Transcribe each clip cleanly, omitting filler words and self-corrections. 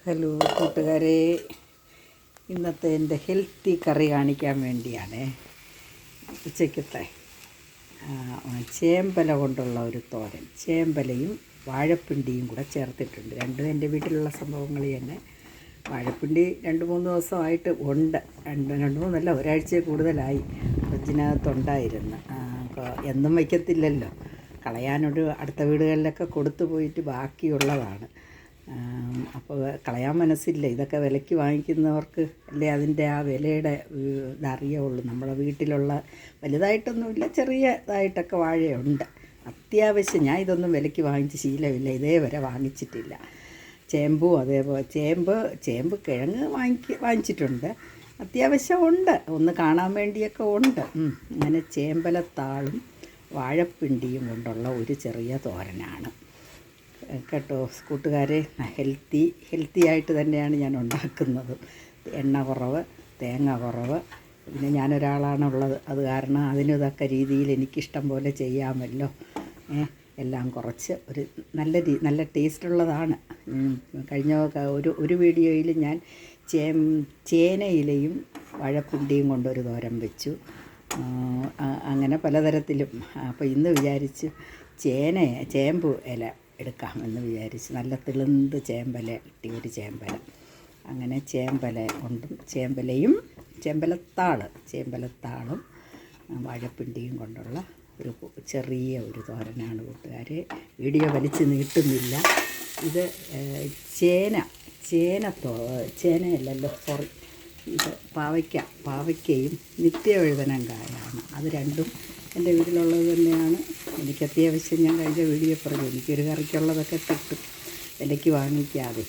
Hello കൂട്ടുകാരെ, ഇന്നത്തെ എൻ്റെ ഹെൽത്തി കറി കാണിക്കാൻ വേണ്ടിയാണ് ഉച്ചയ്ക്കത്തെ ചേമ്പല കൊണ്ടുള്ള ഒരു തോരൻ. ചേമ്പലയും വാഴപ്പിണ്ടിയും കൂടെ ചേർത്തിട്ടുണ്ട്. രണ്ടും എൻ്റെ വീട്ടിലുള്ള സംഭവങ്ങൾ തന്നെ. വാഴപ്പിണ്ടി 2-3 ദിവസമായിട്ട് ഉണ്ട്. രണ്ട് മൂന്നല്ല, ഒരാഴ്ച കൂടുതലായി ഫ്രിഡ്ജിനകത്തുണ്ടായിരുന്നു. എന്നും വയ്ക്കത്തില്ലല്ലോ, കളയാനൊരു അടുത്ത വീടുകളിലൊക്കെ കൊടുത്തു പോയിട്ട് ബാക്കിയുള്ളതാണ്. അപ്പോൾ കളയാൻ മനസ്സില്ല. ഇതൊക്കെ വിലയ്ക്ക് വാങ്ങിക്കുന്നവർക്ക് അല്ലേ അതിൻ്റെ ആ വിലയുടെ ഇതറിയുള്ളൂ. നമ്മുടെ വീട്ടിലുള്ള വലുതായിട്ടൊന്നുമില്ല, ചെറിയതായിട്ടൊക്കെ വാഴയുണ്ട്. അത്യാവശ്യം ഞാൻ ഇതൊന്നും വിലയ്ക്ക് വാങ്ങിച്ച് ശീലമില്ല, ഇതേവരെ വാങ്ങിച്ചിട്ടില്ല. ചേമ്പും അതേപോലെ ചേമ്പ് കിഴങ്ങ് വാങ്ങിച്ചിട്ടുണ്ട്. അത്യാവശ്യം ഉണ്ട്, ഒന്ന് കാണാൻ വേണ്ടിയൊക്കെ ഉണ്ട്. അങ്ങനെ ചേമ്പലത്താളും വാഴപ്പിണ്ടിയും കൊണ്ടുള്ള ഒരു ചെറിയ തോരനാണ് കേട്ടോ കൂട്ടുകാരെ. ഹെൽത്തി ആയിട്ട് തന്നെയാണ് ഞാൻ ഉണ്ടാക്കുന്നത്. എണ്ണ കുറവ്, തേങ്ങ കുറവ്. പിന്നെ ഞാനൊരാളാണുള്ളത്, അത് കാരണം അതിനിതൊക്കെ രീതിയിൽ എനിക്കിഷ്ടം പോലെ ചെയ്യാമല്ലോ. എല്ലാം കുറച്ച് ഒരു നല്ല ടേസ്റ്റുള്ളതാണ്. കഴിഞ്ഞ ഒരു വീഡിയോയിൽ ഞാൻ ചേനയിലയും വാഴപ്പിണ്ടിയും കൊണ്ടൊരു തോരൻ വെച്ചു. അങ്ങനെ പലതരത്തിലും. അപ്പോൾ ഇന്ന് വിചാരിച്ച് ചേമ്പ് ഇല എടുക്കാമെന്ന് വിചാരിച്ച്. നല്ല തെളുന്ത് ചേമ്പല കിട്ടി, ഒരു ചേമ്പല. അങ്ങനെ ചേമ്പല കൊണ്ടും ചേമ്പലത്താളും വാഴപ്പിണ്ടിയും കൊണ്ടുള്ള ഒരു ചെറിയ ഒരു തോരനാണ് കൂട്ടുകാരെ. വീഡിയോ വലിച്ച് നീട്ടുന്നില്ല. ഇത് ചേനയല്ലല്ലോ, സോറി, ഇത് പാവയ്ക്കയും നിത്യവഴുതനങ്കായാണ്. അത് രണ്ടും എൻ്റെ വീട്ടിലുള്ളത് തന്നെയാണ്. എനിക്ക് അത്യാവശ്യം ഞാൻ കഴിഞ്ഞ വീഡിയോ പറഞ്ഞു, എനിക്കൊരു കറിക്കുള്ളതൊക്കെ കിട്ടും വിലയ്ക്ക് വാങ്ങിക്കാതെ.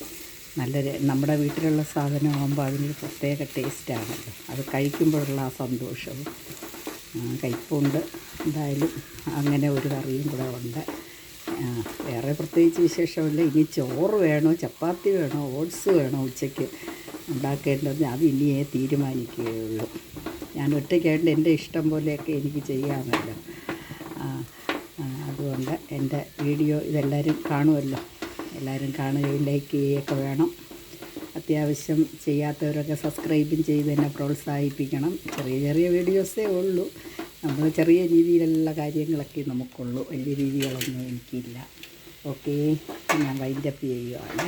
നമ്മുടെ വീട്ടിലുള്ള സാധനമാകുമ്പോൾ അതിനൊരു പ്രത്യേക ടേസ്റ്റാണല്ലോ. അത് കഴിക്കുമ്പോഴുള്ള ആ സന്തോഷവും കയ്പുണ്ട്. എന്തായാലും അങ്ങനെ ഒരു കറിയും കൂടെ ഉണ്ട്. വേറെ പ്രത്യേകിച്ച് വിശേഷമില്ല. ഇനി ചോറ് വേണോ, ചപ്പാത്തി വേണോ, ഓട്സ് വേണോ ഉച്ചയ്ക്ക് ഉണ്ടാക്കേണ്ടത്, അത് ഇനിയേ തീരുമാനിക്കുകയുള്ളൂ. ഞാൻ ഒറ്റയ്ക്കായിട്ട് എൻ്റെ ഇഷ്ടം പോലെയൊക്കെ എനിക്ക് ചെയ്യാമല്ലോ. അതുകൊണ്ട് എൻ്റെ വീഡിയോ ഇതെല്ലാവരും കാണുമല്ലോ. എല്ലാവരും കാണുകയും ലൈക്ക് ചെയ്യുകയൊക്കെ വേണം. അത്യാവശ്യം ചെയ്യാത്തവരൊക്കെ സബ്സ്ക്രൈബും ചെയ്ത് എന്നെ പ്രോത്സാഹിപ്പിക്കണം. ചെറിയ വീഡിയോസേ ഉള്ളൂ. നമ്മൾ ചെറിയ രീതിയിലുള്ള കാര്യങ്ങളൊക്കെ നമുക്കുള്ളൂ, വലിയ രീതികളൊന്നും എനിക്കില്ല. ഓക്കെ, ഞാൻ വൈൻഡപ്പ് ചെയ്യുകയാണ്.